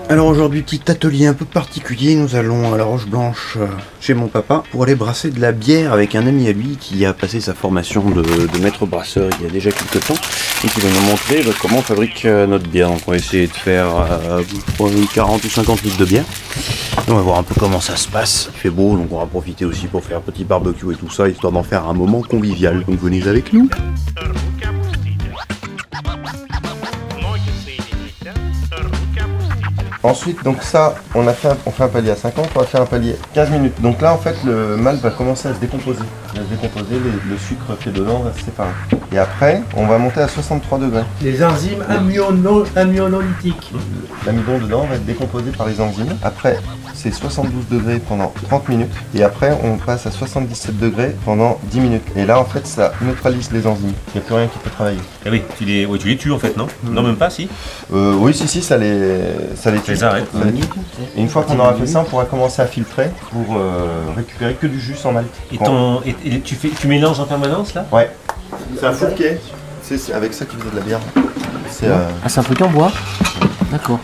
Alors aujourd'hui, petit atelier un peu particulier, nous allons à la Roche Blanche chez mon papa pour aller brasser de la bière avec un ami à lui qui a passé sa formation de maître brasseur il y a déjà quelques temps et qui va nous montrer comment on fabrique notre bière. Donc on va essayer de faire 40 ou 50 litres de bière. Et on va voir un peu comment ça se passe. Il fait beau, donc on va profiter aussi pour faire un petit barbecue et tout ça, histoire d'en faire un moment convivial. Donc venez avec nous. Ensuite, donc ça, on fait un palier à 50, on va faire un palier 15 minutes. Donc là, en fait, le malt va commencer à se décomposer. Il va se décomposer, le sucre qui est dedans va se séparer. Et après, on va monter à 63 degrés. Les enzymes amyonolithiques. L'amidon dedans va être décomposé par les enzymes. Après, c'est 72 degrés pendant 30 minutes. Et après, on passe à 77 degrés pendant 10 minutes. Et là, en fait, ça neutralise les enzymes. Il n'y a plus rien qui peut travailler. Ah oui, tu les tues en fait, non? Non, même pas, si? Oui, si, ça les tue. Les arrête. Et une fois qu'on aura fait ça, on pourra commencer à filtrer pour récupérer que du jus sans malt. Et tu mélanges en permanence là? Ouais. C'est un fourquet. C'est avec ça qu'ils faisaient de la bière. Ah, c'est un truc en bois? D'accord.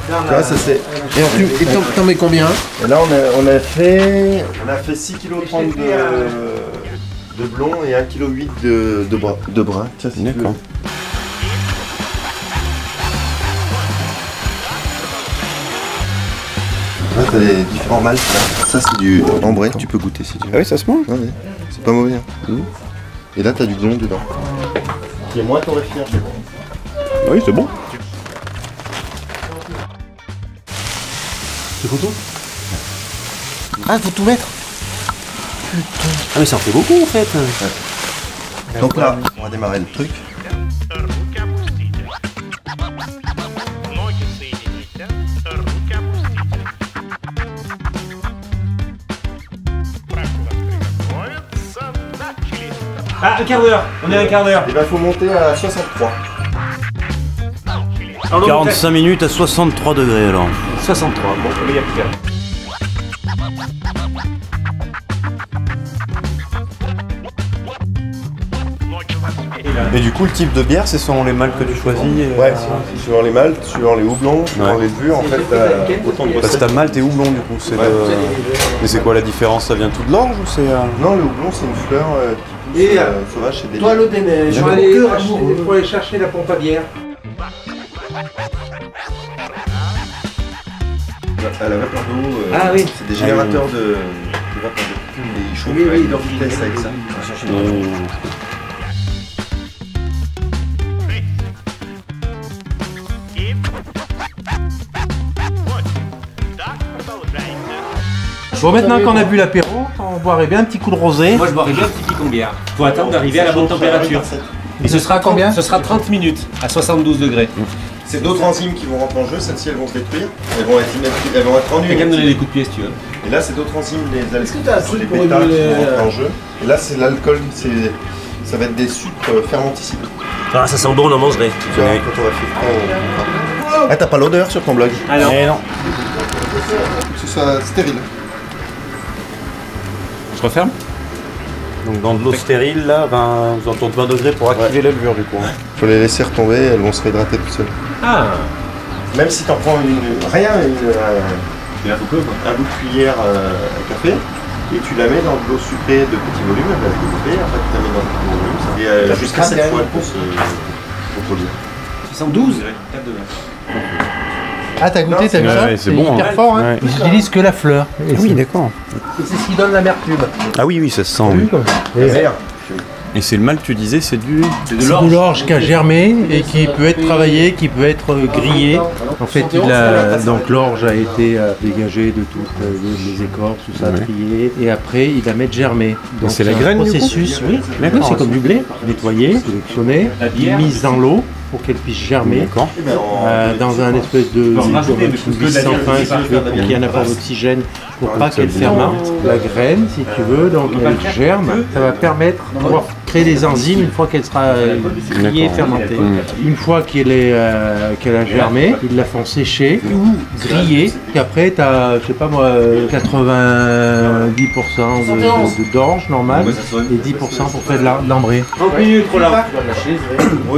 Là, ça c'est. Et t'en mets combien? Et là, on a fait 6,30 kg de blond et 1,8 kg de brun. D'accord. Là, t'as les différents malts. Là. Ça, c'est du ambré. Tu peux goûter si tu veux. Ah oui, ça se mange? Ouais, c'est pas mauvais. Hein. Et là, t'as du blond dedans. Qui est moins torréfié. Oui, c'est bon. C'est photo? Ah, faut tout mettre? Ah mais ça en fait beaucoup en fait. Ouais. Donc là, on va démarrer le truc. Ah, un quart d'heure. On est à un quart d'heure. Et ben, faut monter à 63. 45 minutes à 63 degrés alors. 63, bon, il y a plus qu'à. Et du coup, le type de bière, C'est selon les malts que tu choisis. ouais, c'est suivant les malts, suivant les houblons, suivant les levures, en fait, autant de Parce que recettes. t'as malt et houblon du coup. Mais c'est quoi la différence? Ça vient tout de l'orge ou c'est. Non, le houblon, c'est une fleur qui pousse sauvage chez des Toi, l'eau des neiges, pour aller chercher la pompe à bière. à la vapeur d'eau. Ah oui. C'est des générateurs de vapeur d'eau. Et ils chauffent avec leur vitesse avec ça. Bon, maintenant qu'on a bu l'apéro, on boirait bien un petit coup de rosé. Moi je boirais bien un petit picon bière. Faut attendre d'arriver à la bonne température. Et ce sera combien? Ce sera 30 minutes à 72 degrés. C'est d'autres enzymes qui vont rentrer en jeu, celles-ci elles vont se détruire, elles vont être rendues. T'as qu'à me donner des coups de pied si tu veux. Et là c'est d'autres enzymes, les Est-ce que t'as un truc les pour pétards qui émuler, vont rentrer en jeu. Et là c'est l'alcool, ça va être des sucres fermenticides. Ah ça sent bon, on en mangerait. Tu vois, quand on va filtrer, Ah t'as pas l'odeur sur ton blog? Ah non. Eh non. Que ce soit stérile. Je referme. Donc dans de l'eau stérile là, vous entendez 20 degrés pour activer la levure du coup. Faut les laisser retomber, elles vont se réhydrater toutes seules. Ah. Même si t'en prends un bout de cuillère à café, et tu la mets dans de l'eau sucrée de petit volume, elle va se développer, après tu la mets dans de petit volume, et elle a jusqu'à 7 fois pour se produire. 72. Ah, t'as goûté, t'as vu ça? Ouais, c'est bon, hyper hein. fort, hein. Ouais. Ils utilisent que la fleur. Et Oui, d'accord. c'est ce qui donne l'amertume. Ah oui, oui, ça se sent. T'as Oui. vu comme Et c'est le malt, tu disais, c'est du. C'est de l'orge qui a germé et qui peut être travaillé, qui peut être grillé. En fait, donc l'orge a été dégagée de toutes les écorces, tout ça, trié, et après il la met germer. Donc c'est la un graine, du coup processus, oui, D'accord. c'est comme du blé, nettoyé, sélectionné, mise dans l'eau pour qu'elle puisse germer. D'accord. Dans un espèce de vis sans fin, si tu veux, pour qu'il y ait un apport d'oxygène, pour pas qu'elle fermente la graine, si tu veux, donc elle germe. Ça va permettre de pouvoir créer des enzymes une fois qu'elle sera grillée, fermentée. Une fois qu'elle a germé, ils la font sécher ou griller, qu'après tu as, je sais pas moi, 90% d'orge normale et 10% pour faire de l'ambré. 30 minutes Roland.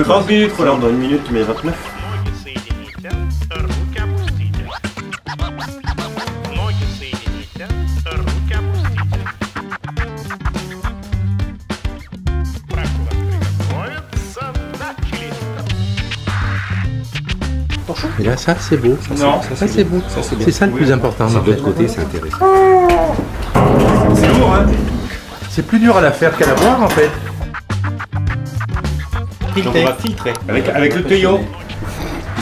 30 minutes Roland. Dans une minute tu mets 29. torchon. Et là, ça, c'est beau. Non, Ça, c'est beau. C'est ça le plus important. De l'autre côté, c'est intéressant. C'est lourd, hein. C'est plus dur à la faire qu'à la boire, en fait. Donc on va filtrer avec le tuyau.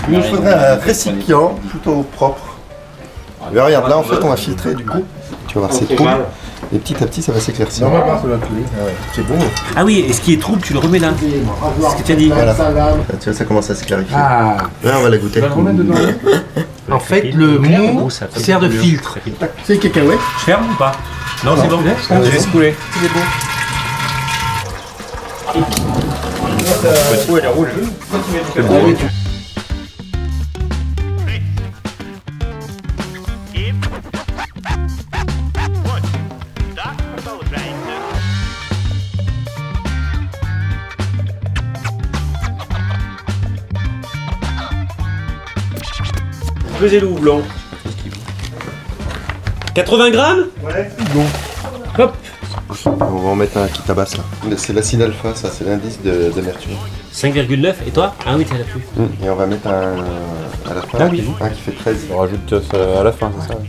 Il nous faudrait un récipient plutôt propre. Mais regarde, là en fait on va filtrer du coup. Tu vas voir, c'est trouble. Et petit à petit ça va s'éclaircir. C'est beau. Ah oui, et ce qui est trouble, tu le remets là. C'est ce que tu as dit. Voilà. Tu vois, ça commence à se clarifier. Ah. Là on va la goûter. En fait, le mou sert de filtre. C'est cacahuète. Je ferme ou pas? Non, c'est bon. Je laisse couler. C'est bon. Ouais, elle est rouge. C'est bon. Pesez le houblon. 80 grammes? Ouais. Bon. Hop. On va en mettre un qui tabasse là. C'est l'acide alpha, ça c'est l'indice d'amertume. 5,9 et toi? Ah oui, t'es à l'appui. Et on va mettre un à la fin, Ah oui. un qui fait 13. On rajoute ça à la fin, c'est ça?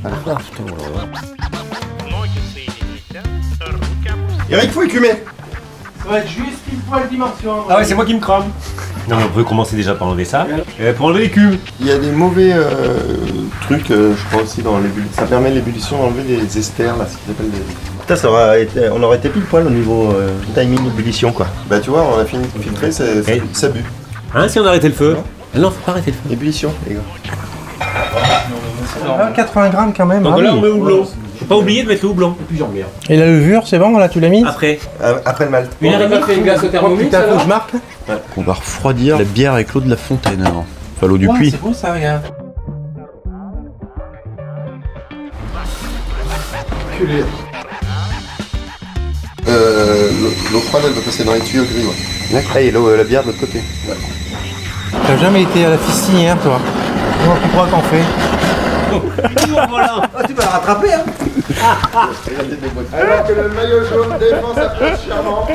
Eric, faut écumer. Ça va être juste une poil dimension. Ah ouais, c'est moi qui me crame. Non mais on peut commencer déjà par enlever ça. Pour enlever les cubes. Il y a des mauvais trucs, je crois aussi dans l'ébullition. Ça permet l'ébullition d'enlever les esters, là, ce qu'ils appellent des... Putain, on aurait été pile poil au niveau timing ébullition quoi. Bah tu vois, on a fini de filtrer, ça bu. Hein, si on arrêtait le feu? Ah non, faut pas arrêter le feu. Ébullition, les gars. 80 grammes quand même. Donc là, on met le houblon. Faut pas oublier de mettre le houblon. Et la levure, c'est bon, là, tu l'as mise? Après. Après le malt. Une heure et demie. fait une glace au thermomètre. Putain, faut que je marque. On va refroidir la bière avec l'eau de la fontaine avant. Enfin l'eau du puits. C'est beau ça, regarde. L'eau froide, elle va passer dans les tuyaux gris, ouais. D'accord, et la bière de l'autre côté. T'as jamais été à la fistinière, toi? Comment tu crois qu'on fait? Voilà. Tu vas la rattraper hein. Alors que le maillot jaune défend sa place chèrement.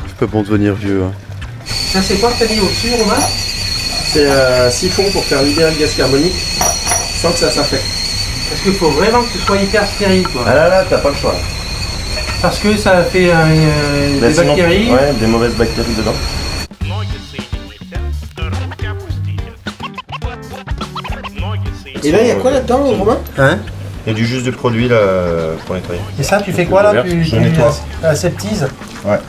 Je peux pas devenir vieux. Hein. Ça, c'est quoi que t'as mis au-dessus, Romain? C'est un siphon pour faire libérer le gaz carbonique sans que ça s'infecte. Parce qu'il faut vraiment que tu sois hyper stérile, quoi. Ah là, t'as pas le choix. Parce que ça fait des Sinon, bactéries. Ouais, des mauvaises bactéries dedans. Et là, il y a quoi là-dedans, Romain? Hein? Il y a du jus de produit là pour nettoyer. Et ça, tu fais quoi là? Je nettoie. Aseptise? Ouais.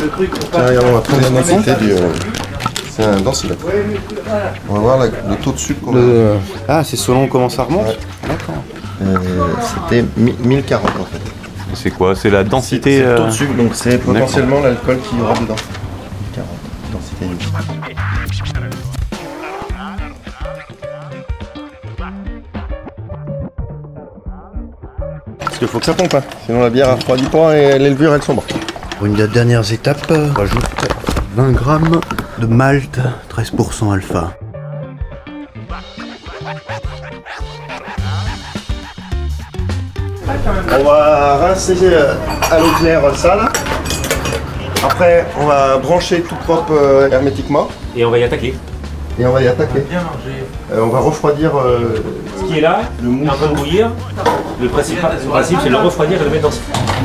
Le truc pour Tiens, regarde, on va prendre la densité du. C'est un densilote. On va voir le taux de sucre qu'on a. Ah, c'est selon comment ça remonte. Ouais. D'accord. C'était 1040 en fait. C'est quoi? C'est la densité. C'est le taux de sucre, donc c'est potentiellement l'alcool qu'il y aura dedans. 40, densité unique. Parce qu'il faut que ça pompe, hein. Sinon la bière refroidit pas et les levures elles sont mortes. Pour une des dernières étapes, on rajoute 20 grammes de malt, 13% alpha. On va rincer à l'eau claire ça là. Après on va brancher tout propre hermétiquement Et on va y attaquer. et on va y attaquer. bien manger. On va refroidir Ce qui est là, le mou. est en train de bouillir. Le principe c'est de le refroidir et le mettre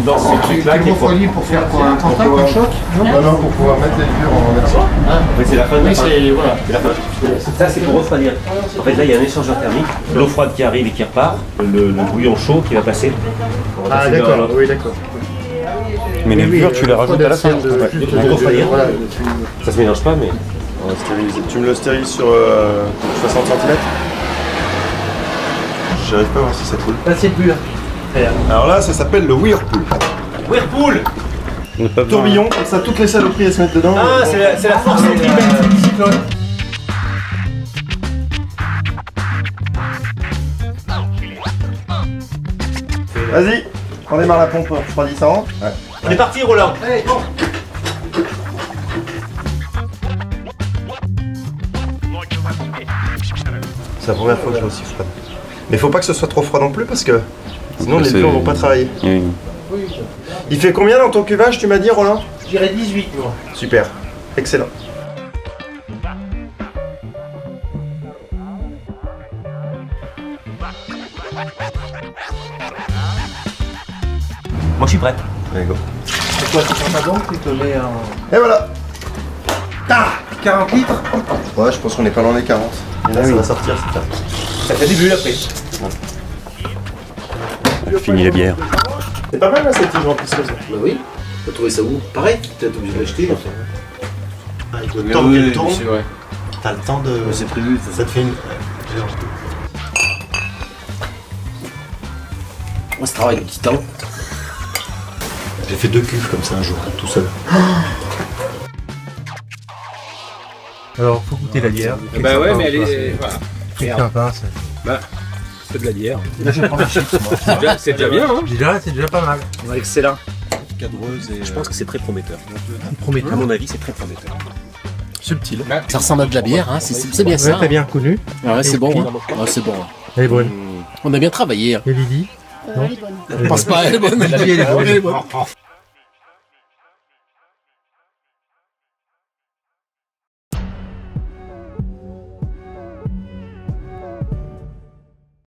dans ce truc-là qui est fort. pour faire quoi? Un contact, un choc? Non, pour pouvoir mettre les levures en version. Mais c'est la fin de la fin. Voilà. C'est la fin. Ça c'est pour refroidir. En fait là il y a un échangeur thermique, l'eau froide qui arrive et qui repart, le bouillon chaud qui va passer. On va passer dans l'autre. oui d'accord. Mais les levures, tu les rajoutes à la fin. Pour refroidir. Ça se mélange pas mais. On va stériliser. Tu me le stérilises sur 60 cm. J'arrive pas à voir si ça coule. Là, c'est pur. Alors là, ça s'appelle le Whirlpool. Whirlpool. Tourbillon, comme ça toutes les saloperies elles se mettent dedans. Ah c'est la force centripète. Vas-y, on démarre la pompe refroidissante. Ouais. On est parti Roland. C'est la première fois que je l'ai aussi froide. Mais faut pas que ce soit trop froid non plus parce que sinon les c'est- levures vont pas travailler. Oui. Il fait combien dans ton cuvage, tu m'as dit, Roland? Je dirais 18, moi. Super, excellent. Moi je suis prêt. Allez, go. C'est quoi, tu prends ta banque, tu te mets en... Et voilà. 40 litres? Ouais, je pense qu'on est pas dans les 40. Et là, ça va sortir, c'est ça. Ça fait des bulles après. Fini la bière. C'est pas mal, là, cette tige en plus, comme ça. Bah oui, t'as trouvé ça où? Pareil, t'es obligé de l'acheter. Avec le temps qu'elle tourne, c'est vrai. t'as le temps de... C'est prévu. Ça te fait une... Moi, ça travaille un petit temps. J'ai fait 2 cuves comme ça un jour, tout seul. Alors, faut goûter la bière. Bah ouais, mais elle est... Voilà. C'est sympa, ça. Bah, c'est de la bière. Là, je prends des chips, moi. C'est déjà bien, hein? C'est déjà pas mal. Ouais, excellent. Cadreuse et... Je pense que c'est très prometteur. Prometteur. À mon avis, c'est très prometteur. Subtil. Ça ressemble à de la bière, hein, c'est bien ça. Ouais, t'as bien reconnu. Ah ouais, c'est Et bon. puis- Hein. Ouais, c'est bon. Elle est bonne. On a bien travaillé. Hein. Et Lydie? Je pense pas, elle est bonne. Lydie, elle est bonne. Elle est bonne.